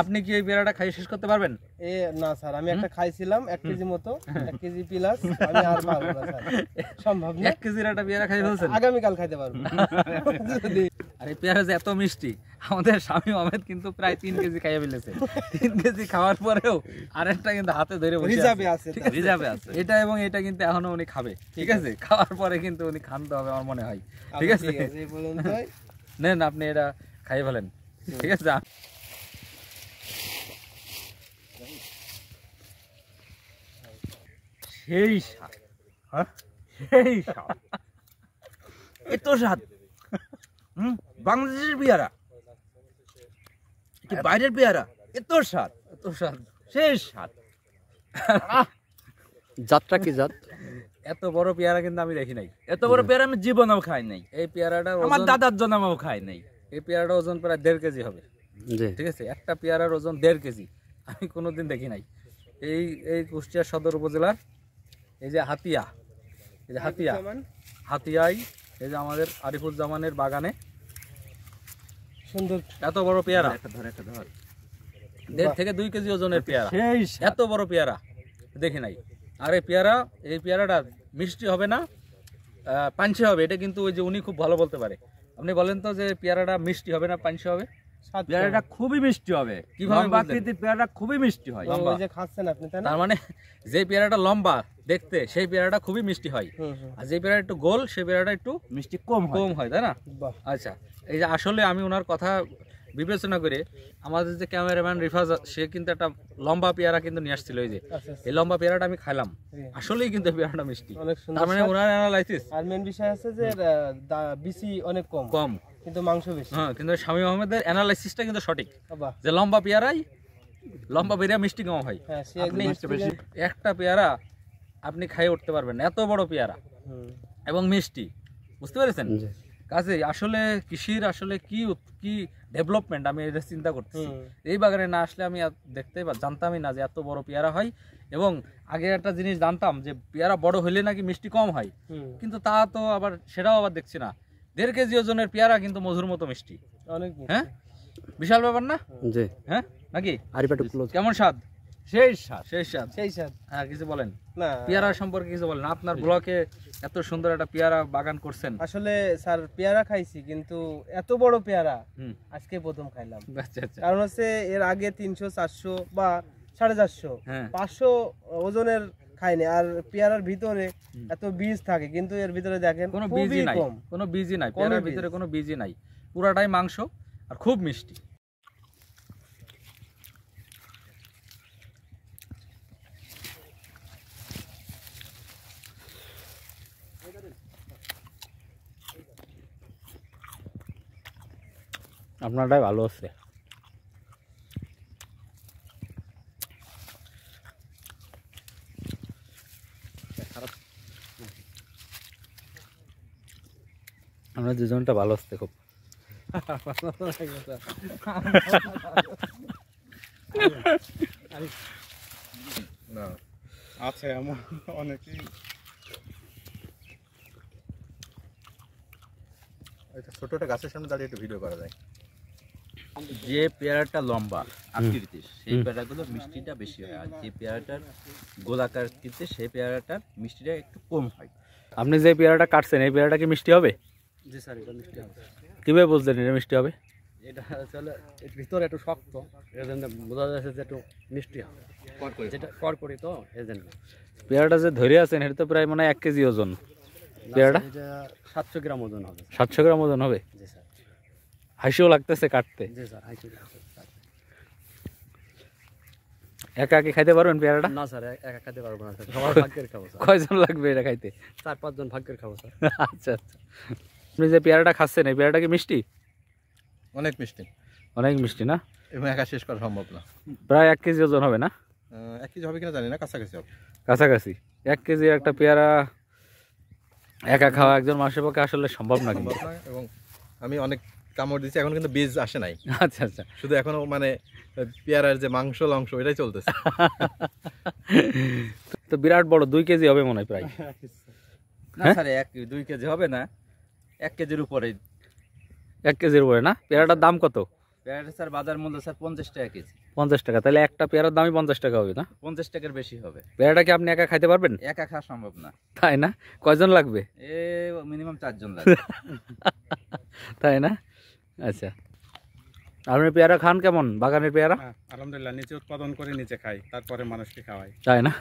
আপনি কি এই পেয়ারাটা খাই শেষ করতে পারবেন? না স্যার, আমি একটা খাইছিলাম 1 কেজি মতো, 1 কেজি প্লাস। আমি আর পারবো না স্যার, সম্ভব না। 1 কেজির একটা পেয়ারা খাই ফেলছেন? আগামীকাল খাইতে পারবো। আর এই পেয়ারা যে এত মিষ্টি, আমাদের শামীম আহমেদ কিন্তু প্রায় 3 কেজি খাইয়ে ফেলেছে। 3 কেজি খাওয়ার পরেও আরেকটা কিন্তু হাতে ধরে বসে রিজার্ভে আছে। রিজার্ভে আছে। এটা এবং এটা কিন্তু এখনো উনি খাবে, ঠিক আছে? খাওয়ার পরে কিন্তু উনি খানতে হবে আমার মনে হয়, ঠিক আছে? এই পর্যন্তই নেন, আপনি এটা খাইয়ে ফেলেন, ঠিক আছে? সেই স্বাদ, হ্যাঁ সেই স্বাদ, এত স্বাদ। বাংলাদেশের পেয়ারা, বাইরের পেয়ারা, এত স্বাদ, এত স্বাদ, সেই স্বাদ। জাতটা কি জাত? এত বড় পেয়ারা কিন্তু আমি দেখি নাই। এত বড় পেয়ারা আমি জীবনেও খাই নাই। এই পেয়ারাটা আমার দাদার জন্মেও খাই নাই। এই পেয়ারাটা ওজন প্রায় 1.5 কেজি হবে, ঠিক আছে? একটা পেয়ারার ওজন 1.5 কেজি আমি কোনোদিন দেখি নাই। এই কুষ্টিয়া সদর উপজেলার এই যে হাতিয়া, এই যে হাতিয়ায় এই যে আমাদের আরিফুজ্জামানের বাগানে সুন্দর এত বড় পেয়ারা, 1.5 থেকে 2 কেজি ওজনের পেয়ারা, এত বড় পেয়ারা দেখি নাই। আর এই পেয়ারাটা মিষ্টি হবে না, পানসে হবে, এটা কিন্তু ওই যে উনি খুব ভালো বলতে পারে। আপনি বলেন তো যে পেয়ারাটা মিষ্টি হবে না পানসে হবে? পেয়ারাটা খুবই মিষ্টি হবে। কিভাবে আকৃতির পেয়ারাটা খুবই মিষ্টি হয়। ওই যে খাচ্ছেন আপনি, তাই না? তার মানে যে পেয়ারাটা লম্বা দেখতে সেই পেয়ারাটা খুবই মিষ্টি হয়, আর যে পেয়ারা একটু গোল সেই পেয়ারাটা একটু মিষ্টি কম হয়, তাই না? আচ্ছা, এই যে আসলে আমি ওনার কথা বিবেচনা করে আমাদের যে ক্যামেরাম্যান রিফাজ, সে কিন্তু একটা লম্বা পেয়ারা কিন্তু নিয়ে আসছিল। এই যে এই লম্বা পেয়ারাটা আমি খাইলাম, আসলেই কিন্তু পেয়ারাটা মিষ্টি। তার মানে ওনার অ্যানালাইসিস। আর মেন বিষয় আছে যে বিসি অনেক কম কিন্তু মাংস বেশি। হ্যাঁ, কিন্তু শামীম আহমেদের অ্যানালাইসিসটা কিন্তু সঠিক, যে লম্বা পেয়ারা মিষ্টি কম হয়। আপনি একটা পেয়ারা আপনি খাইয়ে উঠতে পারবেন, এত বড় পেয়ারা এবং মিষ্টি, বুঝতে পেরেছেন? কাজে আসলে কৃষির আসলে কি ডেভেলপমেন্ট আমি এটা চিন্তা করতেছি। এই বাগানে না আসলে আমি জানতামই না যে এত বড় পেয়ারা হয়। এবং আগে একটা জিনিস জানতাম যে পেয়ারা বড় হইলে নাকি মিষ্টি কম হয়, কিন্তু তা তো আবার সেটাও আবার দেখছি না। 1.5 কেজি ওজনের পেয়ারা কিন্তু মধুর মতো মিষ্টি, হ্যাঁ, বিশাল ব্যাপার না? হ্যাঁ, নাকি? কেমন স্বাদ? সেই স্বাদ। হ্যাঁ, কিছু বলেন না পেয়ারা সম্পর্কে, কিছু বলেন। আপনার ব্লকে এত সুন্দর একটা পেয়ারা বাগান করছেন। আসলে স্যার পেয়ারা খাইছি, কিন্তু এত বড় পেয়ারা আজকে প্রথম খাইলাম। কারণ হচ্ছে এর আগে 300, 400 বা 450, 500 ওজনের খাইনি। আর পেয়ারার ভিতরে এত বীজ থাকে, কিন্তু এর ভিতরে দেখেন কোনো বীজই নাই, কোনো বীজই নাই পেয়ারার ভিতরে, কোনো বীজই নাই, পুরাটাই মাংস আর খুব মিষ্টি। আপনারটাই ভালো হচ্ছে। আমরা দুজনটা ভালো হচ্ছে খুব। আচ্ছা, এমন অনেকেই ছোট একটা গাছের সামনে দাঁড়িয়ে একটু ভিডিও করা যায়। যে পেয়ারাটা লম্বা আকৃতির সেই পেয়ারাগুলো মিষ্টিটা বেশি হয়, আর যে পেয়ারাটার গোলাকার আকৃতিতে সেই পেয়ারাটার মিষ্টিটা একটু কম হয়। আপনি যে পেয়ারাটা কাটছেন এই পেয়ারাটা কি মিষ্টি হবে? জি স্যার, এটা মিষ্টি হবে। কিভাবে বুঝলেন এটা মিষ্টি হবে? এটা আসলে এর ভিতরে একটু শক্ত, এর জন্য বোঝা যাচ্ছে যে একটু মিষ্টি হবে, যেটা কড়কড়ি তো এর জন্য। পেয়ারাটা যে ধরে আছেন এটা তো প্রায় মানে 1 কেজি ওজন। পেয়ারাটা 700 গ্রাম ওজন হবে। 700 গ্রাম ওজন হবে? জি স্যার। হাসিও লাগতেছে কাটতে। জি স্যার, হাসিও লাগতেছে। একা কি খাইতে পারবেন পেয়ারাটা? না স্যার, একা খাইতে পারবো না স্যার, সবার ভাগ্যের খাবো স্যার। কয়জন লাগবে এটা খাইতে? 4-5 জন ভাগ্যের খাবো স্যার। আচ্ছা আচ্ছা। আপনি যে পেয়ারাটা খাচ্ছেন এই পেয়ারাটা কি মিষ্টি? অনেক মিষ্টি, অনেক মিষ্টি না? এবং একা শেষ করা সম্ভব না। প্রায় 1 কেজি ওজন হবে না? 1 কেজি হবে কিনা জানি না, কাছাকাছি হবে। কাছাকাছি 1 কেজি একটা পেয়ারা একা খাওয়া একজন মানুষের পক্ষে আসলে সম্ভব না। এবং আমি অনেক কামড় দিচ্ছি, এখন কিন্তু বীজ আসে নাই। আচ্ছা আচ্ছা, শুধু এখনো মানে পেয়ারার যে মাংস এটাই চলতেছে। তো বিরাট বড় 2 কেজি হবে মনে হয় প্রায়। না স্যার, 2 কেজি হবে না, 1 কেজির উপরে। 1 কেজির উপরে না? পেয়ারাটার দাম কত? পেয়ারা স্যার বাজার মূল্য স্যার 50 টাকা কেজি। 50 টাকা, তাহলে একটা পেয়ারার দামই 50 টাকা হবে না? 50 টাকার বেশি হবে। পেয়ারাটা কি আপনি একা খাইতে পারবেন? একা খাওয়া সম্ভব না। তাই না? কয়জন লাগবে? মিনিমাম 4 জন লাগবে। তাই না? আচ্ছা, আপনি পেয়ারা খান কেমন, বাগানের পেয়ারা? আলহামদুলিল্লাহ, নিজে উৎপাদন করে নিজে খাই, তারপরে মানুষকে খাওয়াই। তাই না?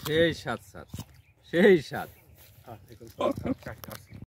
সেই স্বাদ, সেই স্বাদ।